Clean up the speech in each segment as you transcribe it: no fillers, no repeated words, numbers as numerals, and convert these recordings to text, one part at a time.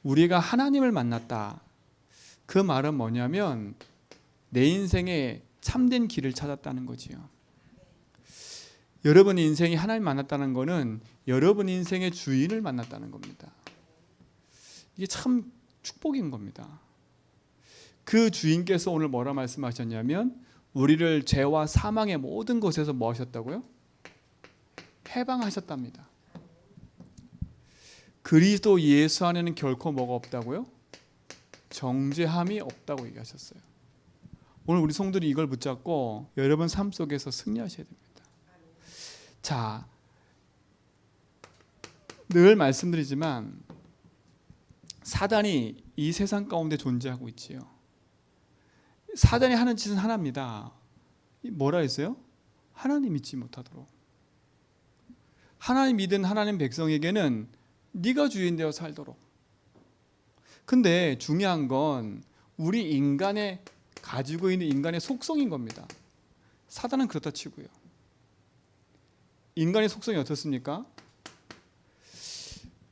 우리가 하나님을 만났다. 그 말은 뭐냐면 내 인생에 참된 길을 찾았다는 거지요. 여러분 인생이 하나님 만났다는 거는 여러분 인생의 주인을 만났다는 겁니다. 이게 참 축복인 겁니다. 그 주인께서 오늘 뭐라 말씀하셨냐면 우리를 죄와 사망의 모든 것에서 뭐 하셨다고요? 해방하셨답니다. 그리스도 예수 안에는 결코 뭐가 없다고요? 정죄함이 없다고 얘기하셨어요. 오늘 우리 성도들이 이걸 붙잡고 여러분 삶 속에서 승리하셔야 됩니다. 자, 늘 말씀드리지만 사단이 이 세상 가운데 존재하고 있지요. 사단이 하는 짓은 하나입니다. 뭐라 했어요? 하나님 믿지 못하도록. 하나님 믿은 하나님 백성에게는 네가 주인 되어 살도록. 근데 중요한 건 우리 인간의 가지고 있는 인간의 속성인 겁니다. 사단은 그렇다 치고요. 인간의 속성이 어떻습니까?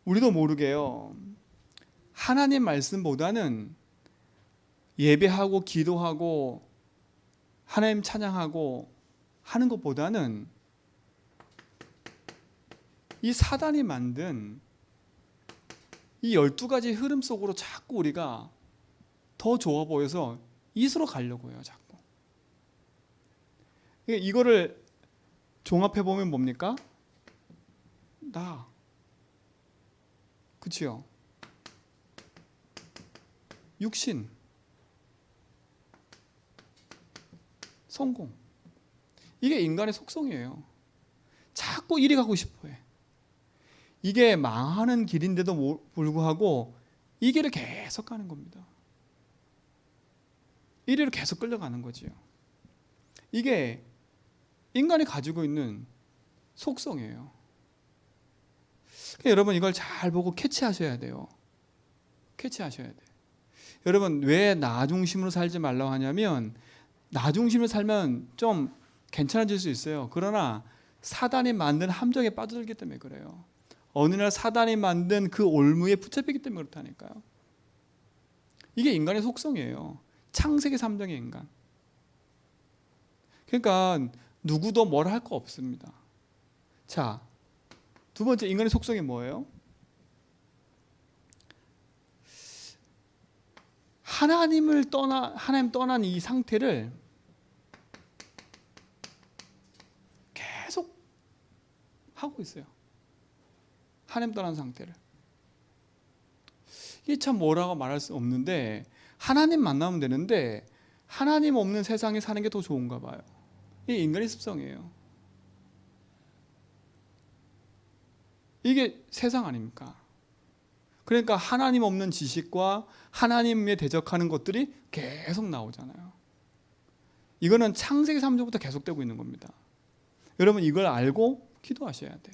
우리도 모르게요. 하나님 말씀보다는 예배하고 기도하고 하나님 찬양하고 하는 것보다는 이 사단이 만든 이 12가지 흐름 속으로 자꾸 우리가 더 좋아 보여서 이수로 가려고 해요. 자꾸. 이거를 종합해보면 뭡니까? 나. 그치요? 육신. 성공. 이게 인간의 속성이에요. 자꾸 이리 가고 싶어해. 이게 망하는 길인데도 불구하고 이 길을 계속 가는 겁니다. 이리로 계속 끌려가는 거지요. 이게 인간이 가지고 있는 속성이에요. 그러니까 여러분 이걸 잘 보고 캐치하셔야 돼요. 캐치하셔야 돼요. 여러분 왜 나 중심으로 살지 말라고 하냐면 나 중심으로 살면 좀 괜찮아질 수 있어요. 그러나 사단이 만든 함정에 빠져들기 때문에 그래요. 어느 날 사단이 만든 그 올무에 붙잡히기 때문에 그렇다니까요. 이게 인간의 속성이에요. 창세기 3장의 인간. 그러니까 누구도 뭘 할 거 없습니다. 자, 두 번째 인간의 속성이 뭐예요? 하나님 떠난 이 상태를 계속 하고 있어요. 하나님 떠난 상태를. 이게 참 뭐라고 말할 수 없는데 하나님 만나면 되는데 하나님 없는 세상에 사는 게 더 좋은가 봐요. 이게 인간의 습성이에요. 이게 세상 아닙니까? 그러니까 하나님 없는 지식과 하나님에 대적하는 것들이 계속 나오잖아요. 이거는 창세기 3장부터 계속되고 있는 겁니다. 여러분 이걸 알고 기도하셔야 돼.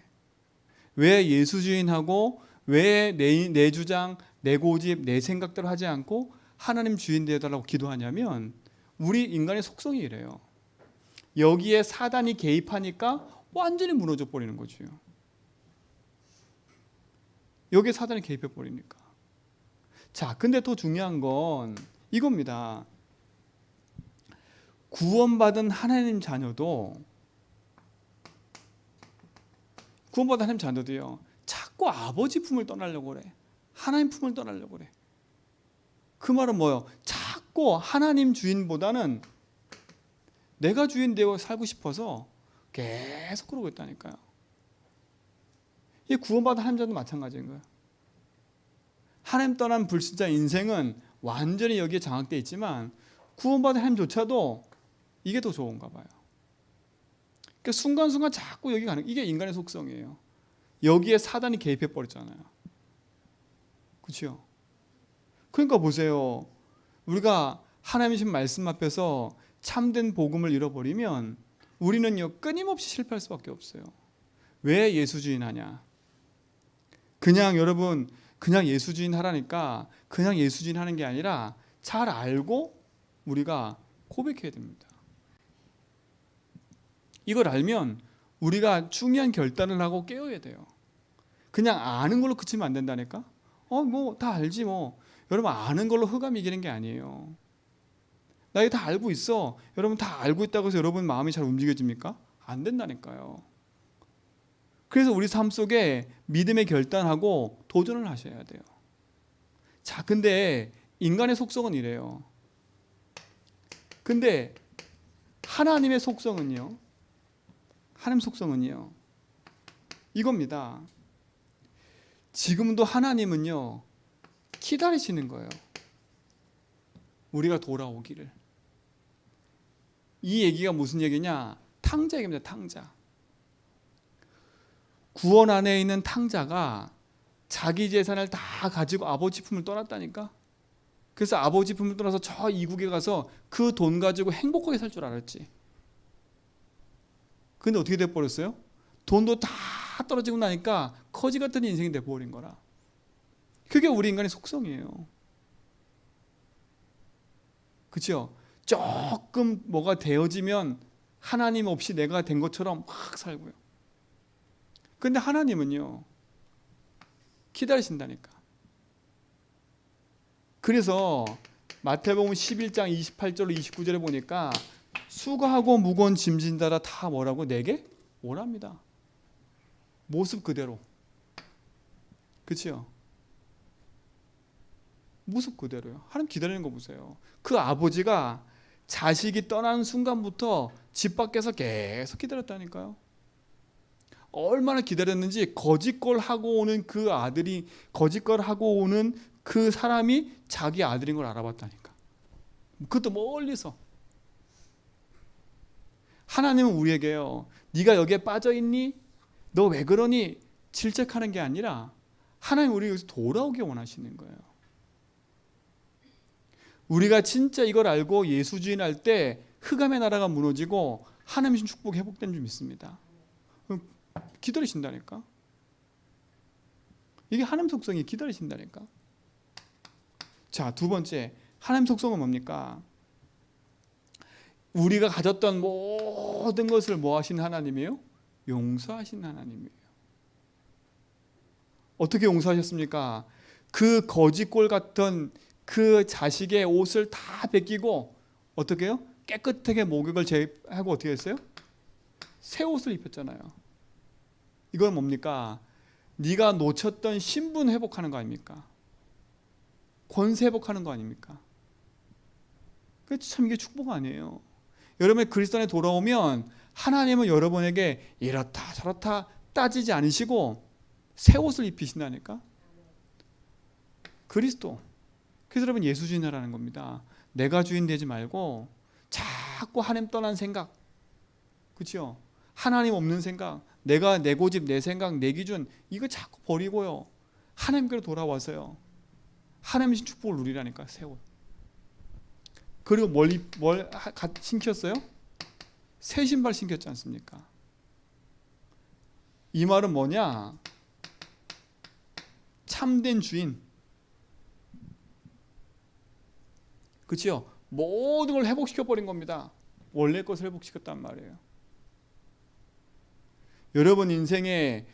왜 예수주의하고 왜 내 주장, 내 고집, 내 생각대로 하지 않고 하나님 주인 되어달라고 기도하냐면 우리 인간의 속성이 이래요. 여기에 사단이 개입하니까 완전히 무너져 버리는 거죠. 여기에 사단이 개입해 버리니까. 자, 근데 더 중요한 건 이겁니다. 구원받은 하나님 자녀도 자꾸 아버지 품을 떠나려고 그래. 하나님 품을 떠나려고 그래. 그 말은 뭐예요? 자꾸 하나님 주인보다는 내가 주인 되고 살고 싶어서 계속 그러고 있다니까요. 이 구원받은 하나님 자도 마찬가지인 거예요. 하나님 떠난 불신자 인생은 완전히 여기에 장악되어 있지만 구원받은 하나님조차도 이게 더 좋은가 봐요. 그러니까 순간순간 자꾸 여기 가는 이게 인간의 속성이에요. 여기에 사단이 개입해 버렸잖아요. 그렇죠? 그러니까 보세요. 우리가 하나님이신 말씀 앞에서 참된 복음을 잃어버리면 우리는요 끊임없이 실패할 수밖에 없어요. 왜 예수주인 하냐? 여러분 그냥 예수주인 하라니까 그냥 예수주인 하는 게 아니라 잘 알고 우리가 고백해야 됩니다. 이걸 알면 우리가 중요한 결단을 하고 깨어야 돼요. 그냥 아는 걸로 그치면 안 된다니까. 뭐 다 알지 뭐. 여러분 아는 걸로 흑암 이기는 게 아니에요. 나 이거 다 알고 있어. 여러분 다 알고 있다고 해서 여러분 마음이 잘 움직여집니까? 안 된다니까요. 그래서 우리 삶 속에 믿음의 결단하고 도전을 하셔야 돼요. 자, 근데 인간의 속성은 이래요. 근데 하나님의 속성은요. 하나님 속성은요. 이겁니다. 지금도 하나님은요. 기다리시는 거예요. 우리가 돌아오기를. 이 얘기가 무슨 얘기냐? 탕자 얘기입니다. 탕자. 구원 안에 있는 탕자가 자기 재산을 다 가지고 아버지 품을 떠났다니까. 그래서 아버지 품을 떠나서 저 이국에 가서 그 돈 가지고 행복하게 살 줄 알았지. 근데 어떻게 돼버렸어요? 돈도 다 떨어지고 나니까 거지 같은 인생이 돼버린 거라. 그게 우리 인간의 속성이에요. 그렇죠? 조금 뭐가 되어지면 하나님 없이 내가 된 것처럼 막 살고요. 근데 하나님은요. 기다리신다니까. 그래서 마태복음 11장 28절로 29절에 보니까 수고하고 무거운 짐진 자라 다 뭐라고? 내게 오랍니다. 모습 그대로. 그렇죠? 모습 그대로요. 하나님 기다리는 거 보세요. 그 아버지가 자식이 떠나는 순간부터 집 밖에서 계속 기다렸다니까요. 얼마나 기다렸는지 거짓걸 하고 오는 그 아들이, 거짓걸 하고 오는 그 사람이 자기 아들인 걸 알아봤다니까. 그것도 멀리서. 하나님은 우리에게요. 네가 여기에 빠져있니? 너 왜 그러니? 질책하는 게 아니라 하나님 우리 여기서 돌아오게 원하시는 거예요. 우리가 진짜 이걸 알고 예수주의할 때 흑암의 나라가 무너지고 하나님의 축복 회복된 줄 믿습니다. 기다리신다니까. 이게 하나님 속성이 기다리신다니까. 자, 두 번째 하나님 속성은 뭡니까? 우리가 가졌던 모든 것을 뭐 하신 하나님이에요? 용서하신 하나님이에요. 어떻게 용서하셨습니까? 그 거지꼴 같은 그 자식의 옷을 다 벗기고 어떻게 해요? 깨끗하게 목욕을 제하고 어떻게 했어요? 새 옷을 입혔잖아요. 이건 뭡니까? 네가 놓쳤던 신분 회복하는 거 아닙니까? 권세 회복하는 거 아닙니까? 참 이게 축복 아니에요. 여러분이 그리스도 안에 돌아오면 하나님은 여러분에게 이렇다 저렇다 따지지 않으시고 새 옷을 입히신다니까. 그리스도. 그래서 여러분 예수주의라는 겁니다. 내가 주인 되지 말고 자꾸 하나님 떠난 생각, 그렇죠? 하나님 없는 생각, 내가 내 고집, 내 생각, 내 기준 이거 자꾸 버리고요. 하나님께로 돌아와서요. 하나님의 축복을 누리라니까. 새 옷. 그리고 뭘 신겼어요? 새 신발 신겼지 않습니까? 이 말은 뭐냐? 참된 주인. 그렇죠? 모든 걸 회복시켜버린 겁니다. 원래 것을 회복시켰단 말이에요. 여러분 인생에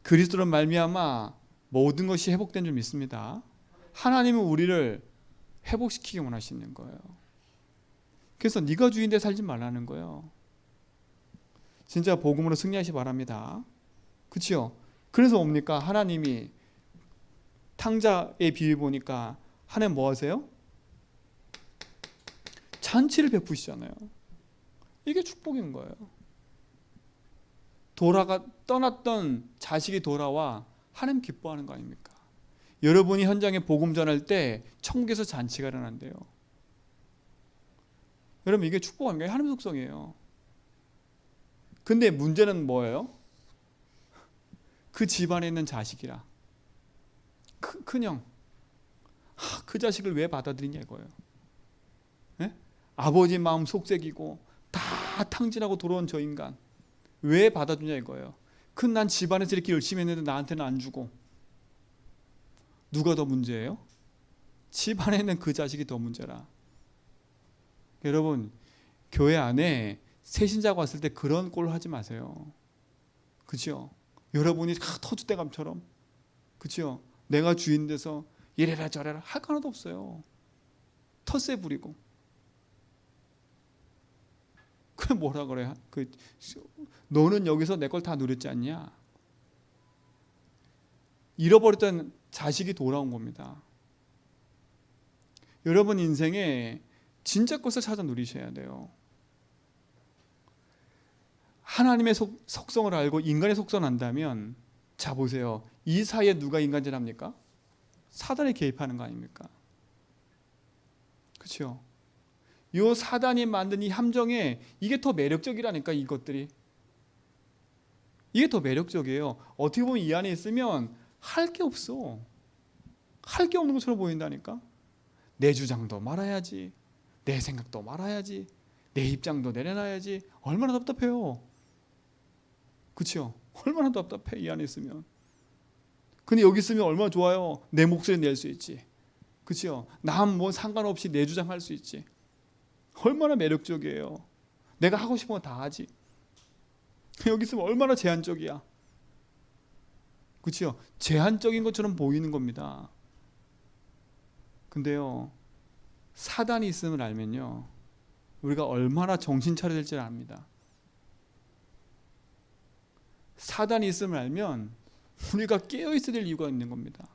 그리스도로 말미암아 모든 것이 회복된 줄 믿습니다. 하나님은 우리를 회복시키기 원하시는 거예요. 그래서 네가 주인데 살지 말라는 거예요. 진짜 복음으로 승리하시 바랍니다. 그렇죠? 그래서 뭡니까? 하나님이 탕자의 비유 보니까 하나님 뭐 하세요? 잔치를 베푸시잖아요. 이게 축복인 거예요. 떠났던 자식이 돌아와 하나님 기뻐하는 거 아닙니까? 여러분이 현장에 복음 전할 때 천국에서 잔치가 일어난대요. 여러분 이게 축복 아닌가요? 하나님 속성이에요. 근데 문제는 뭐예요? 그 집안에 있는 자식이라. 큰형. 그 자식을 왜 받아들이냐 이거예요. 네? 아버지 마음 속색이고 다 탕진하고 돌아온 저 인간 왜 받아주냐 이거예요. 난 집안에서 이렇게 열심히 했는데 나한테는 안 주고. 누가 더 문제예요? 집안에 있는 그 자식이 더 문제라. 여러분 교회 안에 새신자가 왔을 때 그런 꼴을 하지 마세요. 그렇죠? 여러분이 터줏대감처럼, 그렇죠? 내가 주인 돼서 이래라 저래라 할 거 하나도 없어요. 텃세 부리고. 그래 뭐라 그래? 너는 여기서 내 걸 다 누렸지 않냐? 잃어버렸던 자식이 돌아온 겁니다. 여러분 인생에 진짜 것을 찾아 누리셔야 돼요. 하나님의 속성을 알고 인간의 속성을 안다면, 자 보세요. 이 사이에 누가 인간질합니까? 사단이 개입하는 거 아닙니까? 그렇죠? 요 사단이 만든 이 함정에 이게 더 매력적이라니까. 이것들이 이게 더 매력적이에요. 어떻게 보면 이 안에 있으면 할 게 없어. 할 게 없는 것처럼 보인다니까. 내 주장도 말아야지, 내 생각도 말아야지, 내 입장도 내려놔야지. 얼마나 답답해요. 그렇죠? 얼마나 답답해 이 안에 있으면. 근데 여기 있으면 얼마나 좋아요. 내 목소리 낼 수 있지. 그렇죠? 남 뭐 상관없이 내 주장할 수 있지. 얼마나 매력적이에요. 내가 하고 싶은 거 다 하지. 여기 있으면 얼마나 제한적이야. 그렇죠? 제한적인 것처럼 보이는 겁니다. 근데요, 사단이 있음을 알면요, 우리가 얼마나 정신 차려야 될지 압니다. 사단이 있음을 알면 우리가 깨어 있어야 될 이유가 있는 겁니다.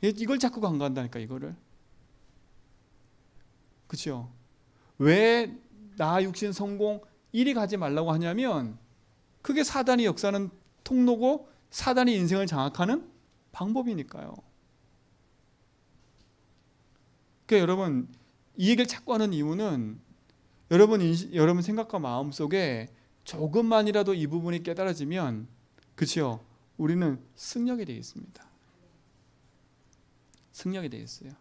이걸 자꾸 간과한다니까, 이거를. 그렇죠? 왜 나 육신 성공 이리 가지 말라고 하냐면, 그게 사단이 역사하는 통로고 사단이 인생을 장악하는 방법이니까요. 그러니까 여러분, 이 얘기를 자꾸 하는 이유는 여러분 생각과 마음 속에 조금만이라도 이 부분이 깨달아지면, 그렇죠? 우리는 승리하게 되어 있습니다. 승리하게 되어 있어요.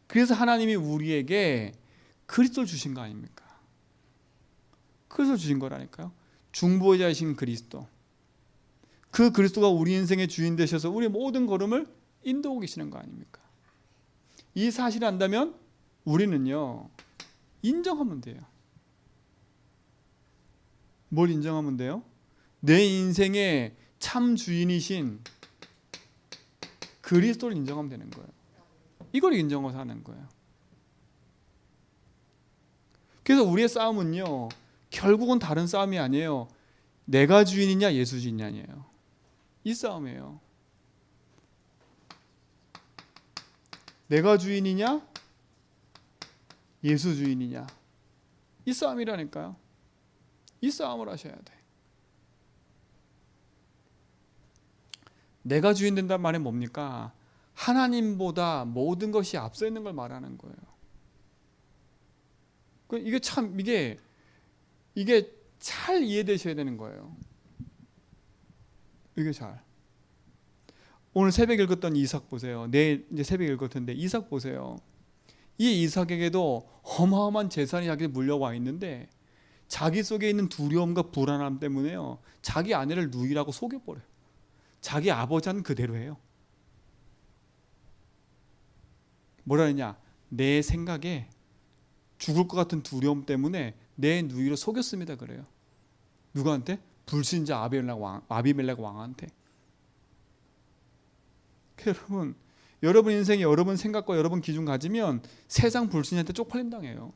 그래서 하나님이 우리에게 그리스도를 주신 거 아닙니까? 그리스도를 주신 거라니까요. 중보자이신 그리스도. 그 그리스도가 우리 인생의 주인 되셔서 우리 모든 걸음을 인도하고 계시는 거 아닙니까? 이 사실을 안다면 우리는요, 인정하면 돼요. 뭘 인정하면 돼요? 내 인생의 참 주인이신 그리스도를 인정하면 되는 거예요. 이걸 인정하고 사는 거예요. 그래서 우리의 싸움은요, 결국은 다른 싸움이 아니에요. 내가 주인이냐 예수 주인이냐예요. 이 싸움이에요. 내가 주인이냐 예수 주인이냐, 이 싸움이라니까요. 이 싸움을 하셔야 돼. 내가 주인 된다는 말이 뭡니까? 하나님보다 모든 것이 앞서 있는 걸 말하는 거예요. 이게 참 이게 잘 이해되셔야 되는 거예요. 이게 잘. 오늘 새벽에 읽었던 이삭 보세요. 내일 이제 새벽에 읽을 텐데 이삭 보세요. 이 이삭에게도 어마어마한 재산이 자기에 물려와 있는데 자기 속에 있는 두려움과 불안함 때문에요, 자기 아내를 누이라고 속여버려요. 자기 아버지는 그대로 해요. 뭐라 했냐? 내 생각에 죽을 것 같은 두려움 때문에 내 누이로 속였습니다 그래요. 누구한테? 불신자 아비멜렉 왕한테. 여러분 인생에 여러분 생각과 여러분 기준 가지면 세상 불신한테 쪽팔림 당해요.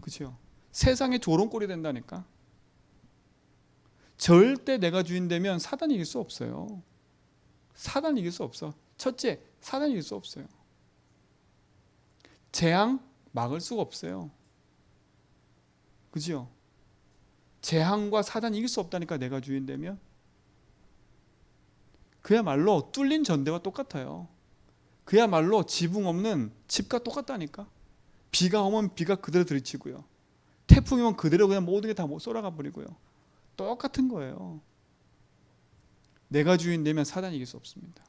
그렇죠? 세상의 조롱꼴이 된다니까. 절대 내가 주인 되면 사단이 이길 수 없어요. 사단이 이길 수 없어. 첫째, 사단이 이길 수 없어요. 재앙 막을 수가 없어요. 그죠? 재앙과 사단이 이길 수 없다니까. 내가 주인 되면 그야말로 뚫린 전대와 똑같아요. 그야말로 지붕 없는 집과 똑같다니까. 비가 오면 비가 그대로 들이치고요, 태풍이 오면 그대로 그냥 모든 게 다 쏟아가 버리고요. 똑같은 거예요. 내가 주인 되면 사단이 이길 수 없습니다.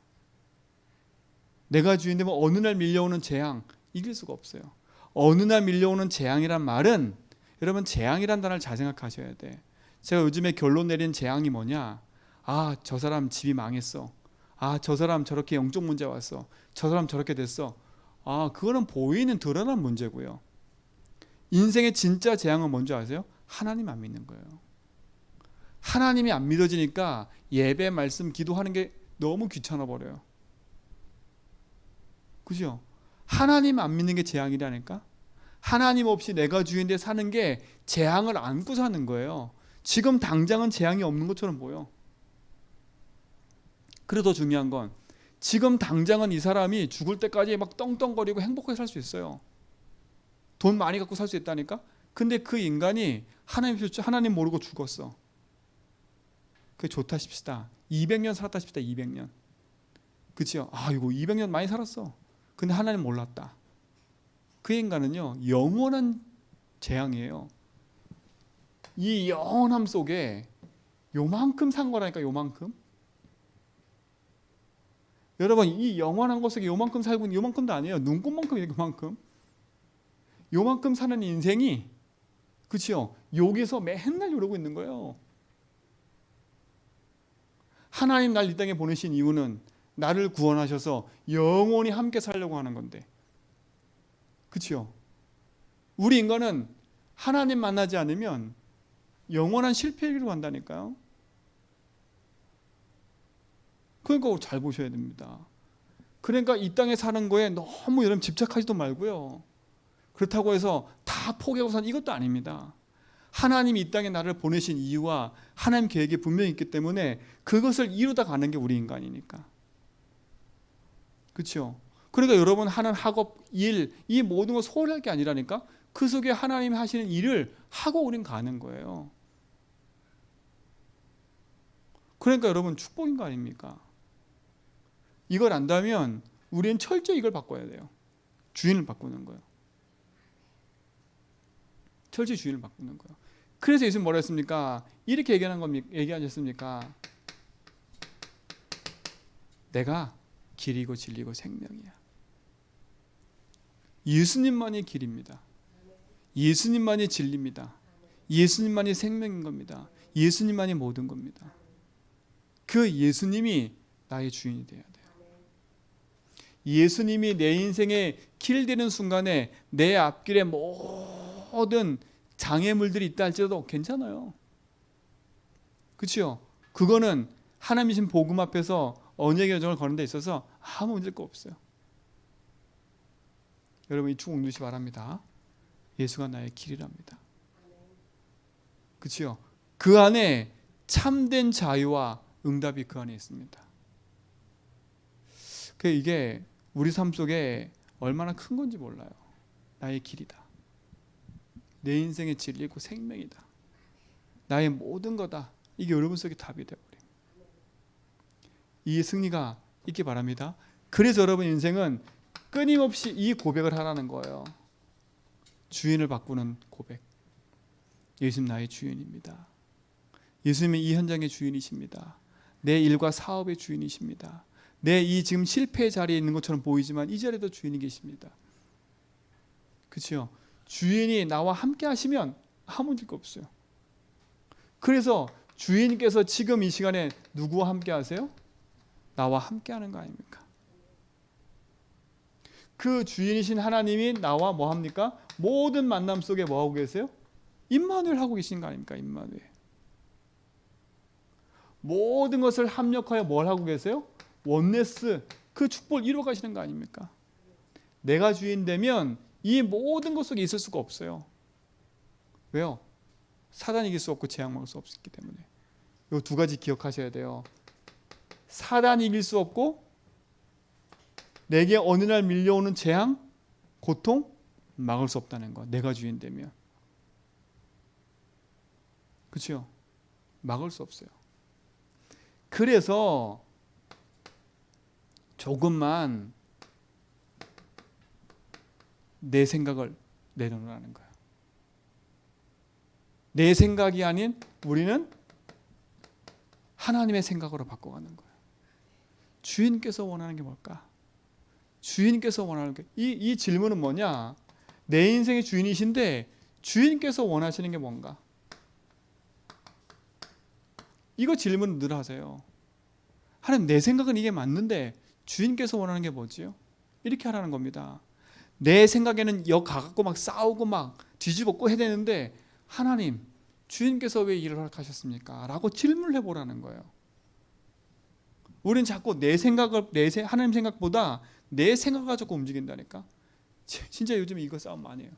내가 주인 되면 어느 날 밀려오는 재앙 이길 수가 없어요. 어느 날 밀려오는 재앙이란 말은, 여러분 재앙이란 단어를 잘 생각하셔야 돼. 제가 요즘에 결론 내린 재앙이 뭐냐? 아, 저 사람 집이 망했어. 아, 저 사람 저렇게 영적 문제 왔어. 저 사람 저렇게 됐어. 아, 그거는 보이는 드러난 문제고요. 인생의 진짜 재앙은 뭔지 아세요? 하나님 안 믿는 거예요. 하나님이 안 믿어지니까 예배, 말씀, 기도하는 게 너무 귀찮아 버려요. 그죠? 하나님 안 믿는 게 재앙이라니까. 하나님 없이 내가 주인데 사는 게 재앙을 안고 사는 거예요. 지금 당장은 재앙이 없는 것처럼 보여. 그래도 중요한 건 지금 당장은 이 사람이 죽을 때까지 막 떵떵거리고 행복하게 살 수 있어요. 돈 많이 갖고 살 수 있다니까. 근데 그 인간이 하나님 모르고 죽었어. 그게 좋다 싶시다. 200년 살았다 싶시다. 200년. 그치요? 아, 이거 200년 많이 살았어. 근데 하나님 몰랐다. 그 인간은요, 영원한 재앙이에요. 이 영원함 속에 요만큼 산 거라니까. 요만큼. 여러분, 이 영원한 것 속에 요만큼 살고 있는, 요만큼도 아니에요. 눈곱만큼이에요. 그만큼. 요만큼 사는 인생이, 그치요? 여기서 맨날 이러고 있는 거예요. 하나님 날 이 땅에 보내신 이유는 나를 구원하셔서 영원히 함께 살려고 하는 건데, 그치요? 우리 인간은 하나님 만나지 않으면 영원한 실패로 간다니까요. 그러니까 잘 보셔야 됩니다. 그러니까 이 땅에 사는 거에 너무 여러분 집착하지도 말고요. 그렇다고 해서 다 포기하고 사는 이것도 아닙니다. 하나님이 이 땅에 나를 보내신 이유와 하나님 계획이 분명히 있기 때문에 그것을 이루다 가는 게 우리 인간이니까. 그렇죠? 그러니까 여러분 하는 학업, 일, 이 모든 걸 소홀할 게 아니라니까. 그 속에 하나님이 하시는 일을 하고 우린 가는 거예요. 그러니까 여러분 축복인 거 아닙니까? 이걸 안다면 우리는 철저히 이걸 바꿔야 돼요. 주인을 바꾸는 거예요. 철저히 주인을 바꾸는 거예요. 그래서 예수님 뭐라 했습니까? 이렇게 얘기하셨습니까? 내가 길이고 진리고 생명이야. 예수님만이 길입니다. 예수님만이 진리입니다. 예수님만이 생명인 겁니다. 예수님만이 모든 겁니다. 그 예수님이 나의 주인이 돼야 돼요. 예수님이 내 인생의 길 되는 순간에 내 앞길에 모든 장애물들이 있다 할지라도 괜찮아요. 그렇죠? 그거는 하나님이신 복음 앞에서 언약의 여정을 거는 데 있어서 아무 문제가 없어요. 여러분 이 축복 누시 바랍니다. 예수가 나의 길이랍니다. 그렇죠? 그 안에 참된 자유와 응답이 그 안에 있습니다. 이게 우리 삶 속에 얼마나 큰 건지 몰라요. 나의 길이다. 내 인생의 진리고 생명이다. 나의 모든 거다. 이게 여러분 속에 답이 되어버려요. 이 승리가 있기 바랍니다. 그래서 여러분 인생은 끊임없이 이 고백을 하라는 거예요. 주인을 바꾸는 고백. 예수님 나의 주인입니다. 예수님은 이 현장의 주인이십니다. 내 일과 사업의 주인이십니다. 내 이 지금 실패의 자리에 있는 것처럼 보이지만 이 자리에도 주인이 계십니다. 그렇죠? 주인이 나와 함께 하시면 아무 문제가 없어요. 그래서 주인께서 지금 이 시간에 누구와 함께 하세요? 나와 함께 하는 거 아닙니까? 그 주인이신 하나님이 나와 뭐 합니까? 모든 만남 속에 뭐 하고 계세요? 임마누엘 하고 계신 거 아닙니까? 임마누엘. 모든 것을 합력하여 뭘 하고 계세요? 원네스, 그 축복을 이루어 가시는 거 아닙니까? 내가 주인 되면 이 모든 것 속에 있을 수가 없어요. 왜요? 사단 이길 수 없고 재앙 먹을 수 없기 때문에. 이 두 가지 기억하셔야 돼요. 사단 이길 수 없고 내게 어느 날 밀려오는 재앙, 고통 막을 수 없다는 거. 내가 주인 되면. 그렇죠? 막을 수 없어요. 그래서 조금만 내 생각을 내려놓으라는 거예요. 내 생각이 아닌 우리는 하나님의 생각으로 바꿔가는 거예요. 주인께서 원하는 게 뭘까? 주인께서 원하는 게 이 질문은 뭐냐? 내 인생의 주인이신데 주인께서 원하시는 게 뭔가? 이거 질문 늘 하세요. 하나님 내 생각은 이게 맞는데 주인께서 원하는 게 뭐지요? 이렇게 하라는 겁니다. 내 생각에는 역 가갖고 막 싸우고 막 뒤집어고 해야 되는데 하나님 주인께서 왜 일을 허락하셨습니까? 라고 질문을 해보라는 거예요. 우리는 자꾸 내 생각을 하나님 생각보다 내 생각을 가지고 움직인다니까. 진짜 요즘 이거 싸움 많이 해요.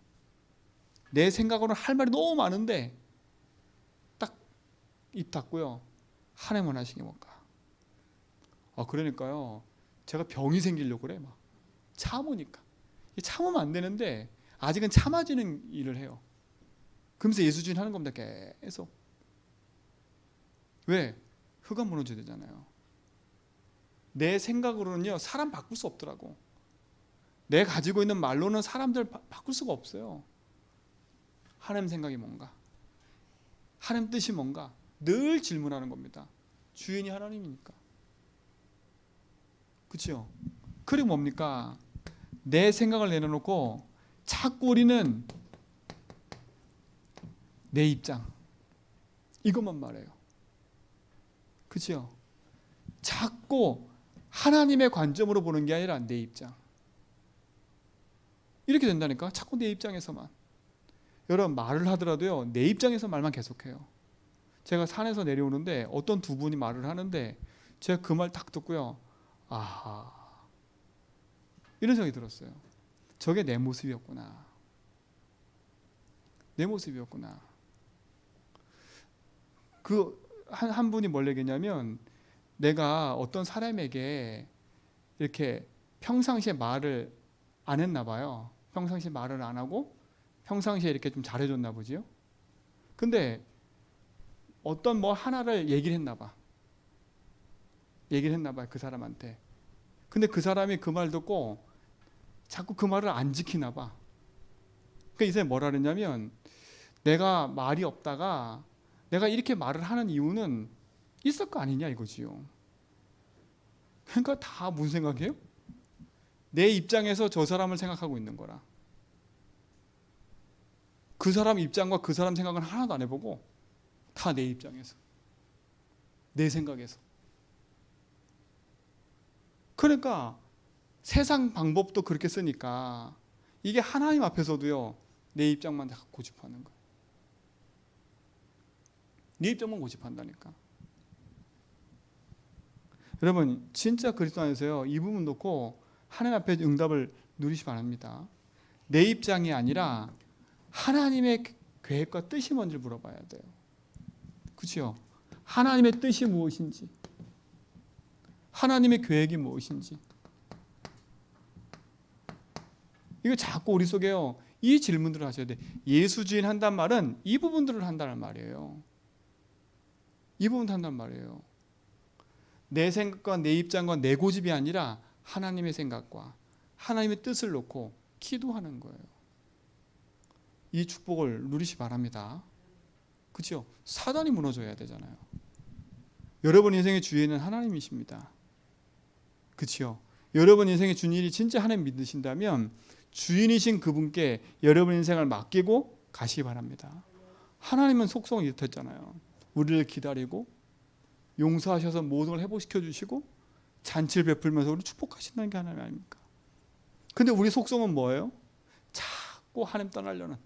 내 생각으로는 할 말이 너무 많은데 딱 입 닫고요. 하나님 원하시는 게 뭔가. 그러니까요. 제가 병이 생기려고 그래. 막 참으니까. 참으면 안 되는데 아직은 참아지는 일을 해요. 그러면서 예수 주인 하는 겁니다. 계속. 왜? 흑암 무너져야 되잖아요. 내 생각으로는요. 사람 바꿀 수 없더라고. 내가 가지고 있는 말로는 사람들 바꿀 수가 없어요. 하나님 생각이 뭔가? 하나님 뜻이 뭔가? 늘 질문하는 겁니다. 주인이 하나님이니까. 그렇죠? 그리고 뭡니까? 내 생각을 내려놓고 자꾸 우리는 내 입장 이것만 말해요. 그렇죠? 자꾸 하나님의 관점으로 보는 게 아니라 내 입장. 이렇게 된다니까. 자꾸 내 입장에서만. 여러분 말을 하더라도요. 내 입장에서 말만 계속해요. 제가 산에서 내려오는데 어떤 두 분이 말을 하는데 제가 그 말 딱 듣고요. 아하. 이런 생각이 들었어요. 저게 내 모습이었구나. 내 모습이었구나. 한 분이 뭘 얘기했냐면 내가 어떤 사람에게 이렇게 평상시에 말을 안 했나 봐요. 평상시에 말을 안 하고 평상시에 이렇게 좀 잘해줬나 보지요. 근데 어떤 뭐 하나를 얘기를 했나 봐. 그 사람한테. 근데 그 사람이 그 말 듣고 자꾸 그 말을 안 지키나 봐. 그러니까 이 사람이 뭐라 그랬냐면 내가 말이 없다가 내가 이렇게 말을 하는 이유는 있을 거 아니냐 이거지요. 그러니까 다 무슨 생각이에요? 내 입장에서 저 사람을 생각하고 있는 거라. 그 사람 입장과 그 사람 생각은 하나도 안 해보고 다 내 입장에서, 내 생각에서. 그러니까 세상 방법도 그렇게 쓰니까 이게 하나님 앞에서도요. 내 입장만 다 고집하는 거예요. 내 입장만 고집한다니까. 여러분 진짜 그리스도 안에서요. 이 부분 놓고 하나님 앞에 응답을 누리시 바랍니다. 내 입장이 아니라 하나님의 계획과 뜻이 뭔지 물어봐야 돼요. 그렇죠? 하나님의 뜻이 무엇인지, 하나님의 계획이 무엇인지. 이거 자꾸 우리 속에요. 이 질문들을 하셔야 돼. 예수 주인 한단 말은 이 부분들을 한다는 말이에요. 이 부분도 한단 말이에요. 내 생각과 내 입장과 내 고집이 아니라 하나님의 생각과 하나님의 뜻을 놓고 기도하는 거예요. 이 축복을 누리시 바랍니다. 그렇죠? 사단이 무너져야 되잖아요. 여러분 인생의 주인은 하나님이십니다. 그렇죠? 여러분 인생의 주인이 진짜 하나님 믿으신다면 주인이신 그분께 여러분 인생을 맡기고 가시기 바랍니다. 하나님은 속성이 이렇잖아요. 우리를 기다리고 용서하셔서 모든 걸 회복시켜 주시고 잔치를 베풀면서 우리를 축복하신다는 게 하나님 아닙니까? 근데 우리 속성은 뭐예요? 자꾸 하나님 떠나려는,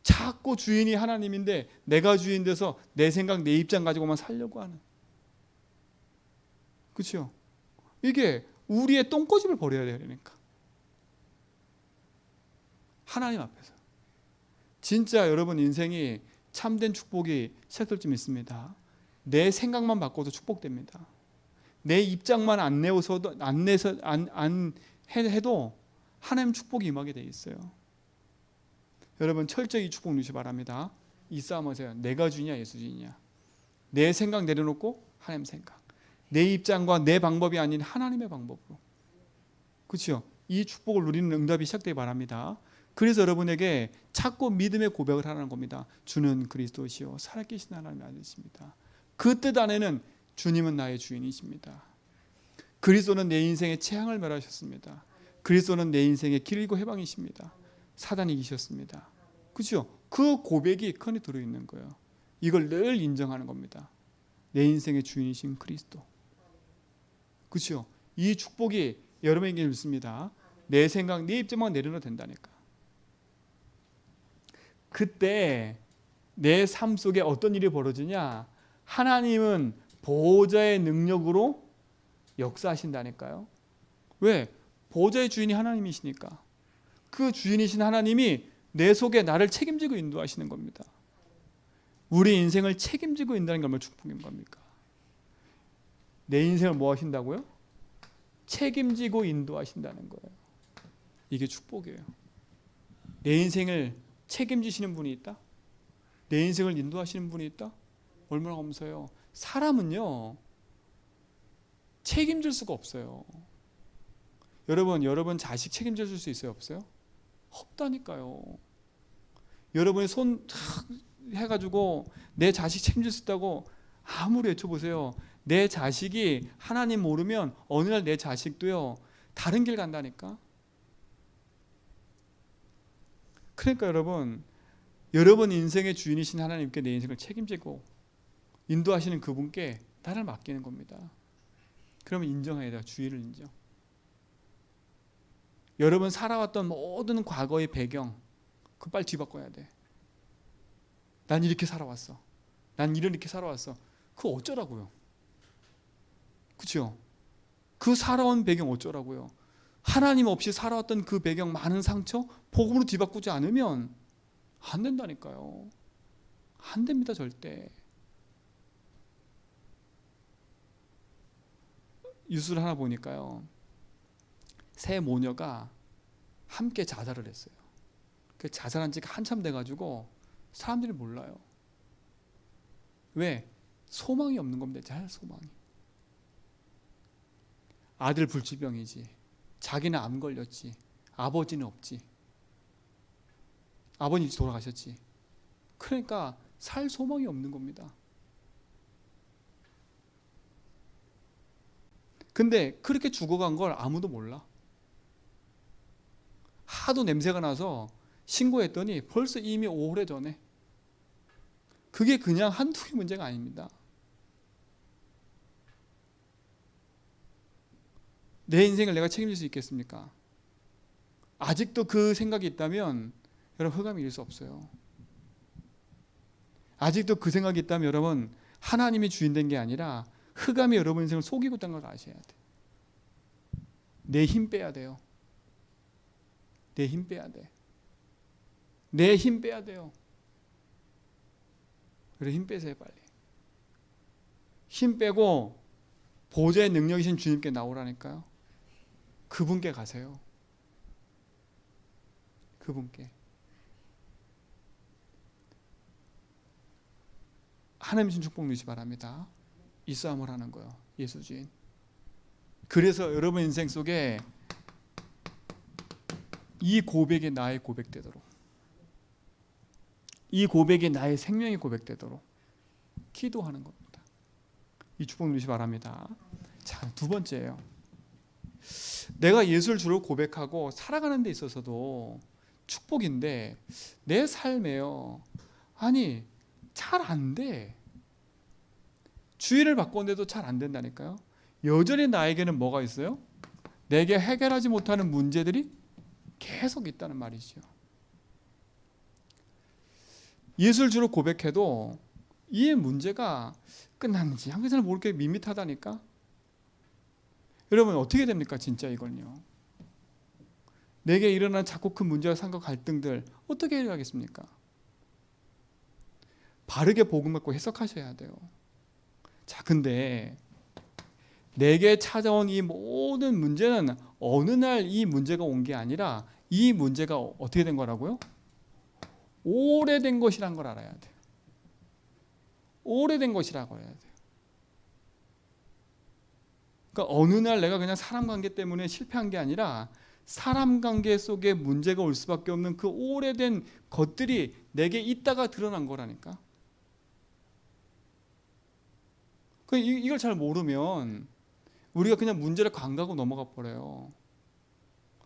자꾸 주인이 하나님인데 내가 주인 돼서 내 생각 내 입장 가지고만 살려고 하는. 그렇죠? 이게 우리의 똥꼬집을 버려야 되니까. 하나님 앞에서 진짜 여러분 인생이 참된 축복이 시작될 줄 믿습니다. 내 생각만 바꿔도 축복됩니다. 내 입장만 안 내서도 안 해도 하나님 축복이 임하게 돼 있어요. 여러분 철저히 축복 누리시 바랍니다. 이 싸움 하세요. 내가 주냐 예수 주냐. 내 생각 내려놓고 하나님 생각. 내 입장과 내 방법이 아닌 하나님의 방법으로. 그렇죠? 이 축복을 누리는 응답이 시작되기 바랍니다. 그래서 여러분에게 자꾸 믿음의 고백을 하라는 겁니다. 주는 그리스도시요 살아계신 하나님의 아들이십니다. 그 뜻 안에는 주님은 나의 주인이십니다. 그리스도는 내 인생의 재앙을 멸하셨습니다. 그리스도는 내 인생의 길이고 해방이십니다. 사단이 이기셨습니다. 그렇죠? 그 고백이 그 안에 들어있는 거예요. 이걸 늘 인정하는 겁니다. 내 인생의 주인이신 그리스도. 그렇죠? 이 축복이 여러분에게 있습니다. 내 생각, 내 입장만 내려놔도 된다니까. 그때 내 삶 속에 어떤 일이 벌어지냐? 하나님은 보호자의 능력으로 역사하신다니까요. 왜? 보호자의 주인이 하나님이시니까. 그 주인이신 하나님이 내 속에 나를 책임지고 인도하시는 겁니다. 우리 인생을 책임지고 인도하는 게 얼마나 축복인 겁니까? 내 인생을 뭐 하신다고요? 책임지고 인도하신다는 거예요. 이게 축복이에요. 내 인생을 책임지시는 분이 있다? 내 인생을 인도하시는 분이 있다? 얼마나 감사해요. 사람은요, 책임질 수가 없어요. 여러분 자식 책임져 줄 수 있어요? 없어요? 없다니까요. 여러분이 손 해가지고 내 자식 책임질 수 있다고 아무리 외쳐보세요. 내 자식이 하나님 모르면 어느 날 내 자식도요, 다른 길 간다니까. 그러니까 여러분 인생의 주인이신 하나님께 내 인생을 책임지고 인도하시는 그분께 나를 맡기는 겁니다. 그러면 인정해야 돼요. 주인을 인정. 여러분 살아왔던 모든 과거의 배경, 그거 빨리 뒤바꿔야 돼. 난 이렇게 살아왔어. 난 이렇게 살아왔어. 그거 어쩌라고요? 그렇죠? 그 살아온 배경 어쩌라고요? 하나님 없이 살아왔던 그 배경, 많은 상처, 복음으로 뒤바꾸지 않으면 안 된다니까요. 안 됩니다, 절대. 뉴스를 하나 보니까요, 세 모녀가 함께 자살을 했어요. 그 자살한 지가 한참 돼가지고 사람들이 몰라요. 왜? 소망이 없는 겁니다. 잘 소망이. 아들 불치병이지, 자기는 암 걸렸지, 아버지는 없지, 아버님 돌아가셨지. 그러니까 살 소망이 없는 겁니다. 근데 그렇게 죽어간 걸 아무도 몰라. 하도 냄새가 나서 신고했더니 벌써 이미 오래전에. 그게 그냥 한두 개 문제가 아닙니다. 내 인생을 내가 책임질 수 있겠습니까? 아직도 그 생각이 있다면 여러분 흑암이 이길 수 없어요. 아직도 그 생각이 있다면 여러분 하나님이 주인 된 게 아니라 흑암이 여러분 인생을 속이고 있다는 걸 아셔야 돼. 내 힘 빼야 돼요. 내 힘 빼야 돼. 내 힘 빼야 돼요. 그래, 힘 빼세요 빨리. 힘 빼고 보좌의 능력이신 주님께 나오라니까요. 그분께 가세요. 그분께. 하나님 신 축복 누리시 바랍니다. 이 싸움을 하는 거예요. 예수 주인. 그래서 여러분 인생 속에 이 고백이 나의 고백되도록, 이 고백이 나의 생명의 고백되도록 기도하는 겁니다. 이 축복 누리시 바랍니다. 자, 두 번째예요. 내가 예수를 주로 고백하고 살아가는 데 있어서도 축복인데 내 삶에요, 아니 잘 안 돼. 주의를 바꿨는데도 잘 안 된다니까요. 여전히 나에게는 뭐가 있어요? 내게 해결하지 못하는 문제들이 계속 있다는 말이죠. 예수를 주로 고백해도 이 문제가 끝났는지 항상 모르게 밋밋하다니까. 여러분 어떻게 됩니까? 진짜 이걸요. 내게 일어난 자꾸 큰 문제와 상과 갈등들 어떻게 해결하겠습니까? 바르게 복음 갖고 해석하셔야 돼요. 자, 근데 내게 찾아온 이 모든 문제는 어느 날 이 문제가 온 게 아니라 이 문제가 어떻게 된 거라고요? 오래된 것이란 걸 알아야 돼요. 오래된 것이라고 해야 돼요. 그러니까 어느 날 내가 그냥 사람 관계 때문에 실패한 게 아니라 사람 관계 속에 문제가 올 수밖에 없는 그 오래된 것들이 내게 있다가 드러난 거라니까. 이걸 잘 모르면 우리가 그냥 문제를 간과하고 넘어가 버려요.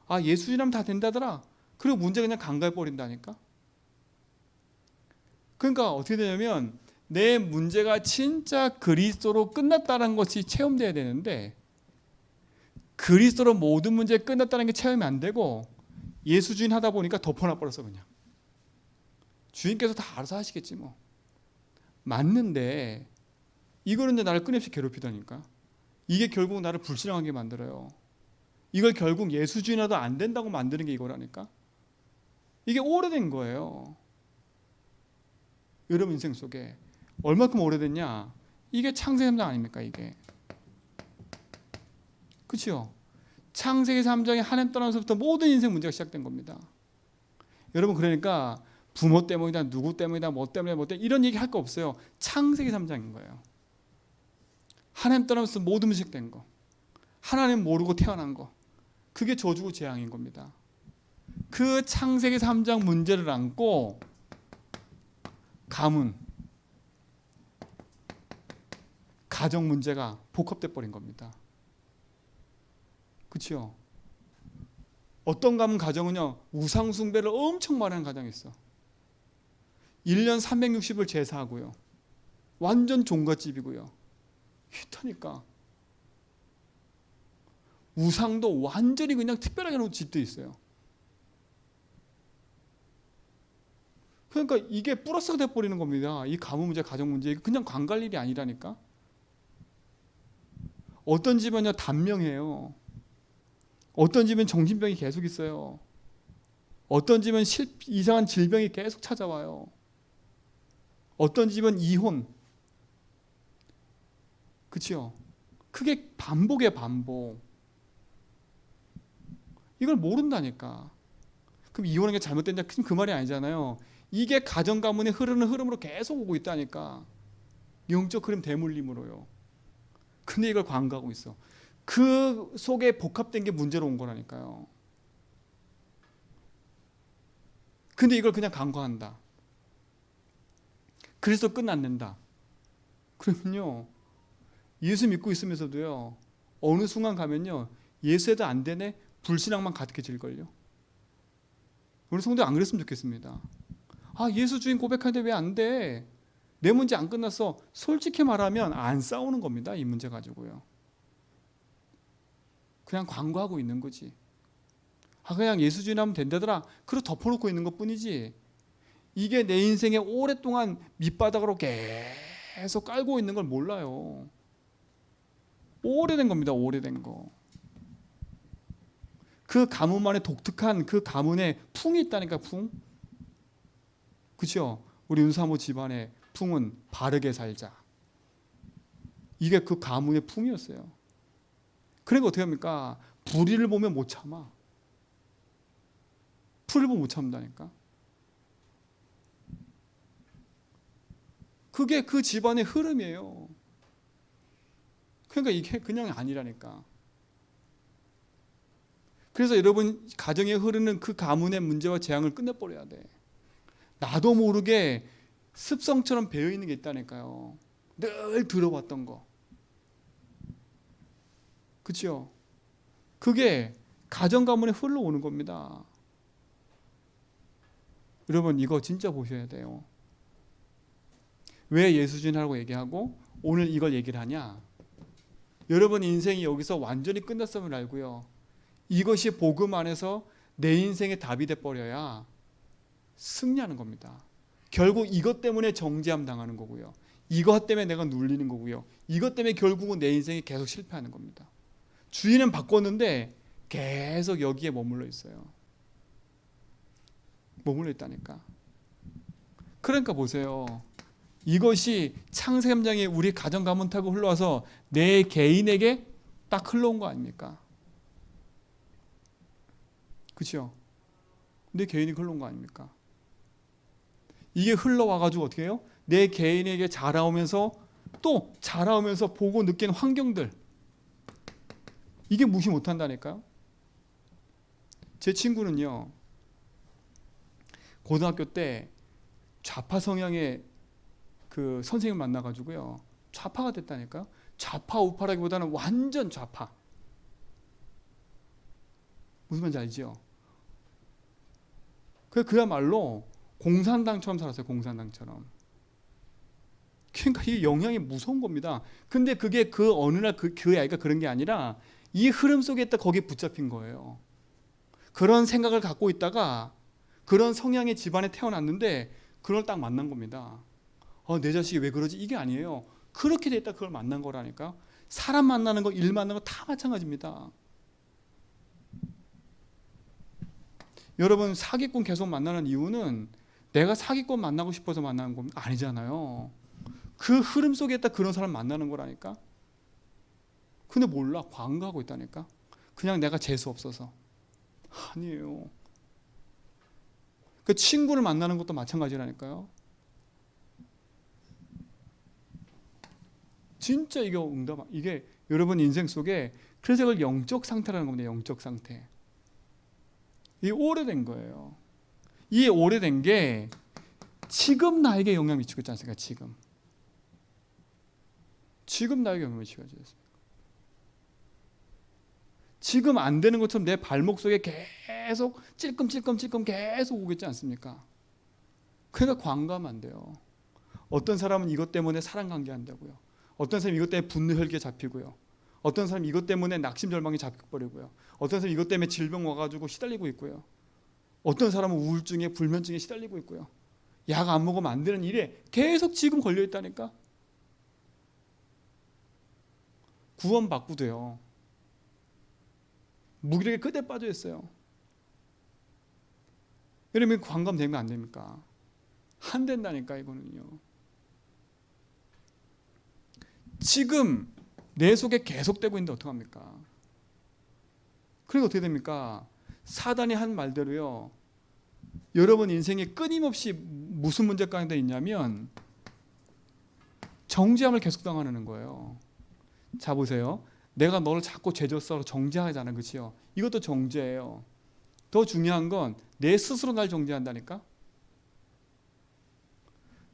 아, 예수님이라면 다 된다더라. 그리고 문제 그냥 간과해 버린다니까. 그러니까 어떻게 되냐면 내 문제가 진짜 그리스도로 끝났다는 것이 체험돼야 되는데 그리스도로 모든 문제 끝났다는 게 체험이 안 되고 예수 주인 하다 보니까 덮어놔 버렸어. 그냥 주인께서 다 알아서 하시겠지 뭐. 맞는데 이거는 이제 나를 끊임없이 괴롭히다니까. 이게 결국 나를 불신앙하게 만들어요. 이걸 결국 예수주의나도 안 된다고 만드는 게 이거라니까. 이게 오래된 거예요. 여러분 인생 속에 얼마큼 오래됐냐? 이게 창세기 3장 아닙니까 이게? 그렇죠? 창세기 3장에 하나님 떠나서부터 모든 인생 문제가 시작된 겁니다. 여러분 그러니까 부모 때문이다, 누구 때문이다, 뭐 때문에 이런 얘기 할 거 없어요. 창세기 3장인 거예요. 하나님 떠나서 모든 문제 시작된 거. 하나님 모르고 태어난 거. 그게 저주고 재앙인 겁니다. 그 창세기 3장 문제를 안고 가문, 가정 문제가 복합돼 버린 겁니다. 그렇죠? 어떤 가정은요 우상 숭배를 엄청 많이 하는 가정이 있어. 1년 360을 제사하고요. 완전 종갓집이고요. 히터니까 우상도 완전히 그냥 특별하게 놓은 집도 있어요. 그러니까 이게 플러스가 돼버리는 겁니다. 이 가문 문제, 가정 문제 그냥 관갈 일이 아니라니까. 어떤 집은요 단명해요. 어떤 집은 정신병이 계속 있어요. 어떤 집은 이상한 질병이 계속 찾아와요. 어떤 집은 이혼. 그렇죠? 그게 반복이에요, 반복. 이걸 모른다니까. 그럼 이혼한 게 잘못된다 그 말이 아니잖아요. 이게 가정 가문의 흐르는 흐름으로 계속 오고 있다니까. 영적 흐름 대물림으로요. 근데 이걸 관가하고 있어. 그 속에 복합된 게 문제로 온 거라니까요. 근데 이걸 그냥 간과한다. 그래서 끝났는다. 그러면요 예수 믿고 있으면서도요 어느 순간 가면요 예수에도 안 되네 불신앙만 가득해질걸요. 우리 성도 안 그랬으면 좋겠습니다. 아 예수 주인 고백하는데 왜 안 돼? 내 문제 안 끝났어. 솔직히 말하면 안 싸우는 겁니다. 이 문제 가지고요. 그냥 광고하고 있는 거지. 아 그냥 예수 주인 하면 된다더라. 그리고 덮어놓고 있는 것뿐이지. 이게 내 인생에 오랫동안 밑바닥으로 계속 깔고 있는 걸 몰라요. 오래된 겁니다. 오래된 거. 그 가문만의 독특한 그 가문의 풍이 있다니까. 풍. 그렇죠? 우리 윤사모 집안의 풍은 바르게 살자. 이게 그 가문의 풍이었어요. 그러니까 어떻게 합니까? 불의를 보면 못 참아. 불을 보면 못 참는다니까. 그게 그 집안의 흐름이에요. 그러니까 이게 그냥 아니라니까. 그래서 여러분 가정에 흐르는 그 가문의 문제와 재앙을 끝내버려야 돼. 나도 모르게 습성처럼 배어있는 게 있다니까요. 늘 들어왔던 거. 그렇죠? 그게 가정 가문에 흘러오는 겁니다. 여러분 이거 진짜 보셔야 돼요. 왜 예수주인하라고 얘기하고 오늘 이걸 얘기를 하냐? 여러분 인생이 여기서 완전히 끝났음을 알고요. 이것이 복음 안에서 내 인생의 답이 돼버려야 승리하는 겁니다. 결국 이것 때문에 정죄함 당하는 거고요. 이것 때문에 내가 눌리는 거고요. 이것 때문에 결국은 내 인생이 계속 실패하는 겁니다. 주인은 바꿨는데 계속 여기에 머물러 있어요. 머물러 있다니까. 그러니까 보세요. 이것이 창세기 3장에 우리 가정 가문 타고 흘러와서 내 개인에게 딱 흘러온 거 아닙니까? 그렇죠? 내 개인이 흘러온 거 아닙니까? 이게 흘러와가지고 어떻게 해요? 내 개인에게 자라오면서 또 자라오면서 보고 느낀 환경들 이게 무시 못한다니까요. 제 친구는요 고등학교 때 좌파 성향의 그 선생님을 만나가지고요 좌파가 됐다니까요. 좌파 우파라기보다는 완전 좌파. 무슨 말인지 알지요? 그야말로 공산당처럼 살았어요. 공산당처럼. 그러니까 이 영향이 무서운 겁니다. 근데 그게 그 어느 날 그 아이가 그런 게 아니라 이 흐름 속에 있다 거기에 붙잡힌 거예요. 그런 생각을 갖고 있다가 그런 성향의 집안에 태어났는데 그걸 딱 만난 겁니다. 내 자식이 왜 그러지? 이게 아니에요. 그렇게 됐다 그걸 만난 거라니까. 사람 만나는 거, 일 만나는 거 다 마찬가지입니다. 여러분 사기꾼 계속 만나는 이유는 내가 사기꾼 만나고 싶어서 만나는 건 아니잖아요. 그 흐름 속에 있다 그런 사람 만나는 거라니까. 근데 몰라. 광고하고 있다니까. 그냥 내가 재수 없어서. 아니에요. 그 친구를 만나는 것도 마찬가지라니까요. 진짜 이게 여러분 인생 속에 그래서 이걸 영적 상태라는 겁니다. 영적 상태. 이게 오래된 거예요. 이 오래된 게 지금 나에게 영향 미치고 있지 않습니까? 지금 나에게 영향 미치고 있지 않습니까? 지금 안 되는 것처럼 내 발목 속에 계속 찔끔찔끔 계속 오겠지 않습니까? 그러니까 광고하면 안 돼요. 어떤 사람은 이것 때문에 사랑 관계한다고요. 어떤 사람은 이것 때문에 분노 혈기에 잡히고요. 어떤 사람은 이것 때문에 낙심절망에 잡혀버리고요. 어떤 사람은 이것 때문에 질병 와가지고 시달리고 있고요. 어떤 사람은 우울증에 불면증에 시달리고 있고요. 약 안 먹으면 안 되는 일에 계속 지금 걸려있다니까. 구원받고 돼요. 무기력에 끝에 빠져 있어요. 여러분 관감되면 안 됩니까? 안 된다니까 이거는요. 지금 내 속에 계속되고 있는데 어떡합니까? 그러니까 어떻게 됩니까? 사단이 한 말대로요. 여러분 인생에 끊임없이 무슨 문제가 있냐면 정죄함을 계속 당하는 거예요. 자 보세요. 내가 너를 자꾸 죄졌어 정죄하잖아. 그렇죠? 이것도 정죄예요. 더 중요한 건 내 스스로 날 정죄한다니까.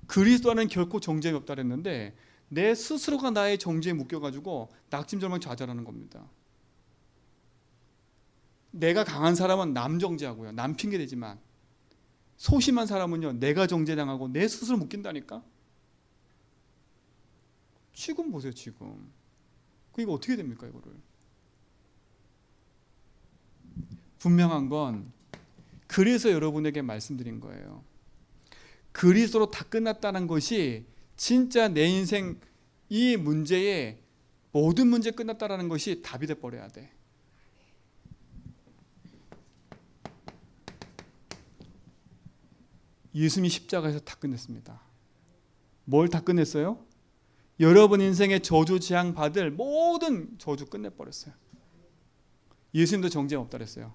그리스도는 결코 정죄가 없다 그랬는데 내 스스로가 나의 정죄에 묶여가지고 낙심절망 좌절하는 겁니다. 내가 강한 사람은 남 정죄하고요. 남 핑계대지만 소심한 사람은요. 내가 정죄당하고 내 스스로 묶인다니까. 지금 보세요. 지금. 이거 어떻게 됩니까? 이거를. 분명한 건 그래서 여러분에게 말씀드린 거예요. 그리스도로 다 끝났다는 것이 진짜 내 인생 이 문제에 모든 문제 끝났다라는 것이 답이 돼 버려야 돼. 예수님이 십자가에서 다 끝냈습니다. 뭘 다 끝냈어요? 여러분 인생의 저주 재앙 받을 모든 저주 끝내버렸어요. 예수님도 정죄 없다 그랬어요.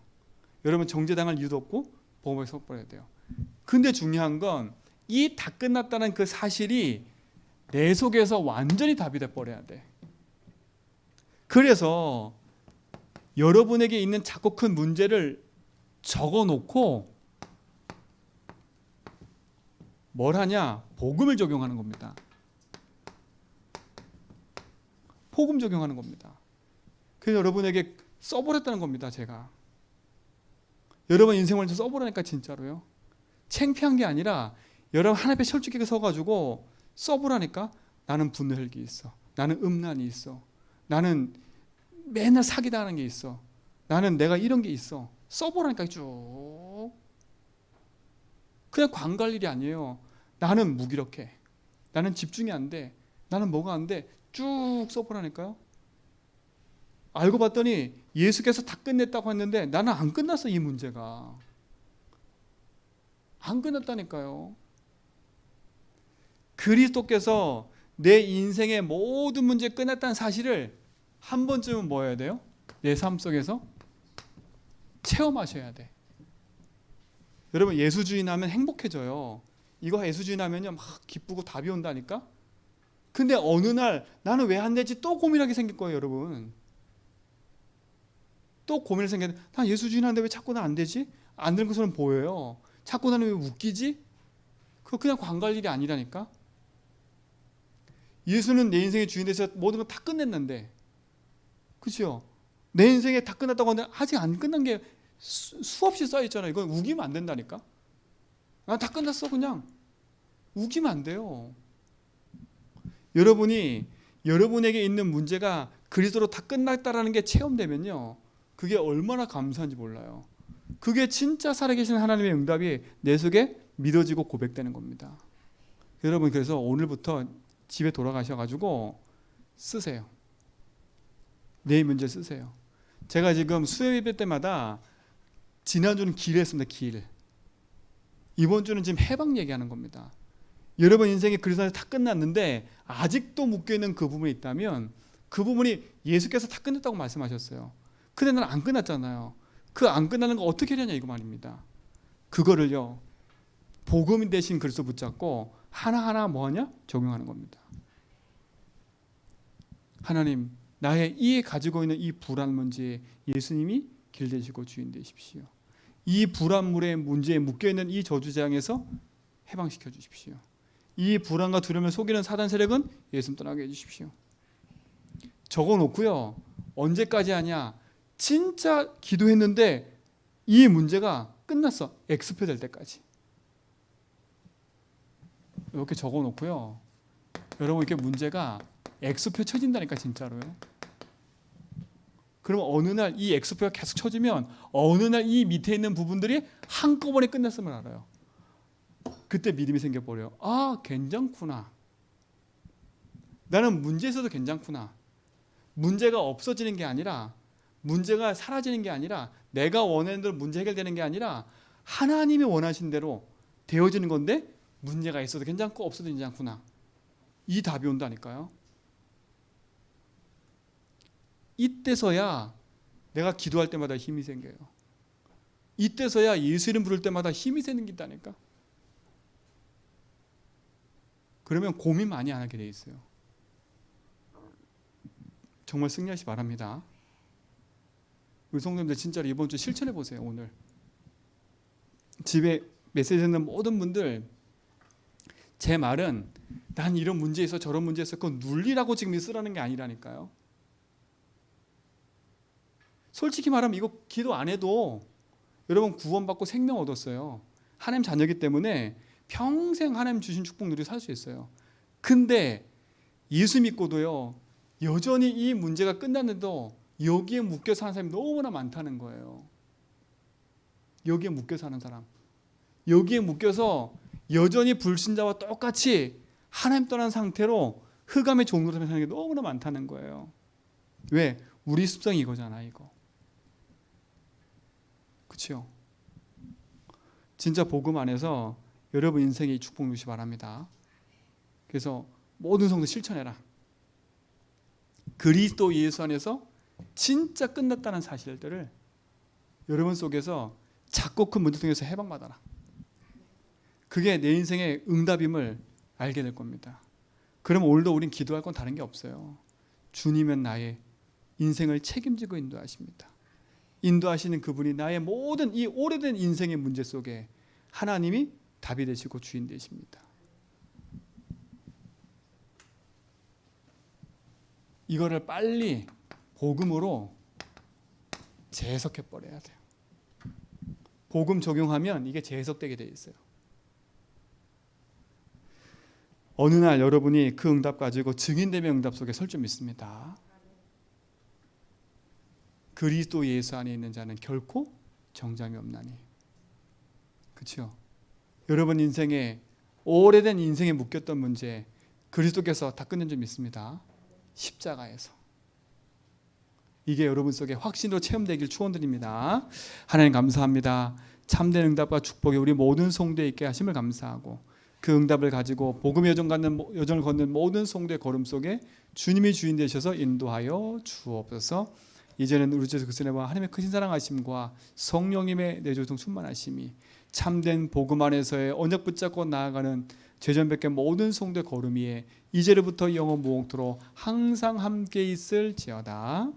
여러분 정죄당할 이유도 없고 복음에 서버려야 돼요. 근데 중요한 건 이 다 끝났다는 그 사실이 내 속에서 완전히 답이 돼버려야 돼. 그래서 여러분에게 있는 작고 큰 문제를 적어놓고 뭘 하냐? 복음을 적용하는 겁니다. 복음 적용하는 겁니다. 그래서 여러분에게 써버렸다는 겁니다. 제가. 여러분 인생을 써보라니까 진짜로요. 창피한 게 아니라 여러분 하나님 앞에 솔직하게 서가지고 써보라니까. 나는 분노혈기 있어. 나는 음란이 있어. 나는 맨날 사기당하는 게 있어. 나는 내가 이런 게 있어. 써보라니까 쭉. 그냥 관갈 일이 아니에요. 나는 무기력해. 나는 집중이 안 돼. 나는 뭐가 안 돼. 쭉 써보라니까요. 알고 봤더니 예수께서 다 끝냈다고 했는데 나는 안 끝났어. 이 문제가 안 끝났다니까요. 그리스도께서 내 인생의 모든 문제 끝났다는 사실을 한 번쯤은 뭐 해야 돼요? 내 삶 속에서 체험하셔야 돼. 여러분 예수주의 하면 행복해져요. 이거 예수주의 하면요 막 기쁘고 답이 온다니까. 근데 어느 날 나는 왜 안 되지 또 고민하게 생길 거예요. 여러분 또 고민을 생겼는데 난 예수주의 하는데 왜 자꾸 나 안 되지? 안 되는 것처럼 보여요. 자꾸 나는 왜 웃기지? 그거 그냥 관갈 일이 아니라니까. 예수는 내 인생의 주인 돼서 모든 걸 다 끝냈는데, 그렇죠? 내 인생에 다 끝났다고 하는데 아직 안 끝난 게 수없이 쌓여있잖아요. 이건 우기면 안 된다니까. 아, 다 끝났어. 그냥 우기면 안 돼요. 여러분이 여러분에게 있는 문제가 그리스도로 다 끝났다라는 게 체험되면요, 그게 얼마나 감사한지 몰라요. 그게 진짜 살아계신 하나님의 응답이 내 속에 믿어지고 고백되는 겁니다. 여러분 그래서 오늘부터 집에 돌아가셔가지고 쓰세요. 내 문제 쓰세요. 제가 지금 수요 예배 때마다 지난주는 길 했습니다. 길. 이번 주는 지금 해방 얘기하는 겁니다. 여러분 인생이 그리스도 안에서 다 끝났는데 아직도 묶여있는 그 부분이 있다면 그 부분이 예수께서 다 끝냈다고 말씀하셨어요. 근데 나는 안 끝났잖아요. 그 안 끝나는 거 어떻게 하냐 이거 말입니다. 그거를요 복음 대신 그리스도 붙잡고 하나하나 뭐하냐? 적용하는 겁니다. 하나님 나의 이 가지고 있는 이 불안 문제에 예수님이 길 되시고 주인 되십시오. 이 불안물의 문제에 묶여있는 이 저주재앙에서 해방시켜 주십시오. 이 불안과 두려움을 속이는 사단 세력은 예수님 떠나게 해주십시오. 적어놓고요 언제까지 하냐? 진짜 기도했는데 이 문제가 끝났어. X표 될 때까지 이렇게 적어놓고요 여러분 이렇게 문제가 X표 쳐진다니까 진짜로요. 그러면 어느 날 이 X표가 계속 쳐지면 어느 날 이 밑에 있는 부분들이 한꺼번에 끝났음을 알아요. 그때 믿음이 생겨버려요. 아 괜찮구나. 나는 문제 있어도 괜찮구나. 문제가 없어지는 게 아니라 문제가 사라지는 게 아니라 내가 원하는 대로 문제 해결되는 게 아니라 하나님이 원하신 대로 되어지는 건데 문제가 있어도 괜찮고 없어도 괜찮구나. 이 답이 온다니까요. 이때서야 내가 기도할 때마다 힘이 생겨요. 이때서야 예수 이름 부를 때마다 힘이 생긴다니까. 그러면 고민 많이 안 하게 돼 있어요. 정말 승리하시 바랍니다. 우리 성도님들 진짜로 이번 주 실천해 보세요. 오늘 집에 메시지 듣는 모든 분들 제 말은 난 이런 문제 있어 저런 문제 있어 그건 눌리라고 지금 쓰라는 게 아니라니까요. 솔직히 말하면 이거 기도 안 해도 여러분 구원받고 생명 얻었어요. 하나님 자녀이기 때문에 평생 하나님 주신 축복 누리고 살 수 있어요. 근데 예수 믿고도요 여전히 이 문제가 끝났는데도 여기에 묶여 사는 사람이 너무나 많다는 거예요. 여기에 묶여 사는 사람, 여기에 묶여서 여전히 불신자와 똑같이 하나님 떠난 상태로 흑암의 종로로 사는 게 너무나 많다는 거예요. 왜? 우리 습성이 이거잖아 이거. 그렇죠? 진짜 복음 안에서 여러분 인생에 이 축복 누리시 바랍니다. 그래서 모든 성도 실천해라. 그리스도 예수 안에서 진짜 끝났다는 사실들을 여러분 속에서 작고 큰 문제 통해서 해방받아라. 그게 내 인생의 응답임을 알게 될 겁니다. 그럼 오늘도 우린 기도할 건 다른 게 없어요. 주님은 나의 인생을 책임지고 인도하십니다. 인도하시는 그분이 나의 모든 이 오래된 인생의 문제 속에 하나님이 답이 되시고 주인 되십니다. 이거를 빨리 복음으로 재해석해 버려야 돼요. 복음 적용하면 이게 재해석되게 돼 있어요. 어느 날 여러분이 그 응답 가지고 증인되면 응답 속에 설 줄 믿습니다. 그리스도 예수 안에 있는 자는 결코 정잠이 없나니. 그렇죠? 여러분 인생에 오래된 인생에 묶였던 문제 그리스도께서 다 끝낸 줄 믿습니다. 십자가에서. 이게 여러분 속에 확신으로 체험되길 축원드립니다. 하나님 감사합니다. 참된 응답과 축복이 우리 모든 성도에 있게 하심을 감사하고 그 응답을 가지고 복음의 여정을 걷는 모든 성도의 걸음 속에 주님이 주인 되셔서 인도하여 주옵소서. 이제는 우리 주 그리스도의 하나님의 크신 사랑하심과 성령님의 내조성 충만하심이 참된 복음 안에서의 언약 붙잡고 나아가는 죄전백계 모든 성도의 걸음 위에 이제로부터 영원 무궁토록 항상 함께 있을지어다.